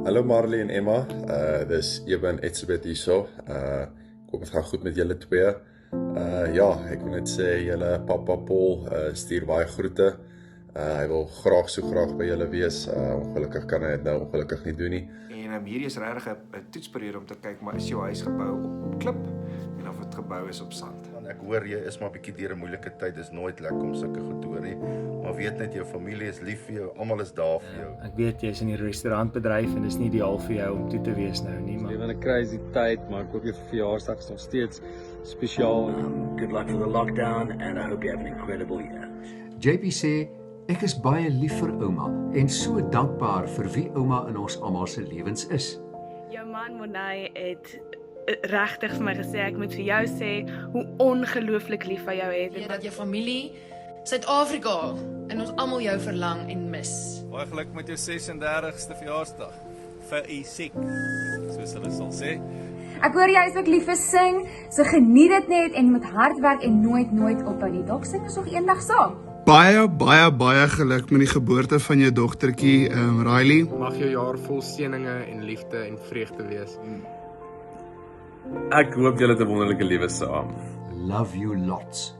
Hallo Marley en Emma, dis Eben Etzebeth hierso. Ek hoop het gaan goed met julle twee. Ja, ek wil net sê julle papa Paul stuur baie groete. Hy wil graag so graag by julle wees. Ongelukkig kan hy dit nou ongelukkig nie doen nie. En hierdie is regtig 'n toetsperiode om te kyk, maar is jou huis gebou op klip en of dit gebou is op sand? Ek hoor jy is maar bietjie deur 'n moeilike tyd, dis nooit lekker om sulke goed te hoor nie. Maar weet net jou familie is lief vir jou, almal is daar vir jou. Ek weet jy's in die restaurantbedryf en dis nie ideaal vir jou om toe te wees nou nie, maar Lewe in 'n crazy tyd, maar ek hoop jou verjaarsdag is nog steeds spesiaal. Good luck for the lockdown and I hope you have an incredible year. JP sê, ek is baie lief vir ouma en so dankbaar vir wie ouma in ons almal se lewens is. Jou man Monay het regtig vir my gesê ek moet vir jou sê hoe ongelooflik lief hy jou het. Dat jou familie Suid-Afrika en ons almal jou verlang en mis. Baie geluk met jou 36ste verjaarsdag. Vir u siek, soos hulle sal sê. Ek hoor jy is ook lief vir sing, so geniet dit net en met hard werk en nooit ophou nie. Dalk sing ons nog eendag saam. Baie geluk met die geboorte van jou dogtertjie, Riley. Mag jou jaar vol seëninge en liefde en vreugde wees. Ek hoop julle het 'n wonderlike lewe saam. Love you lots.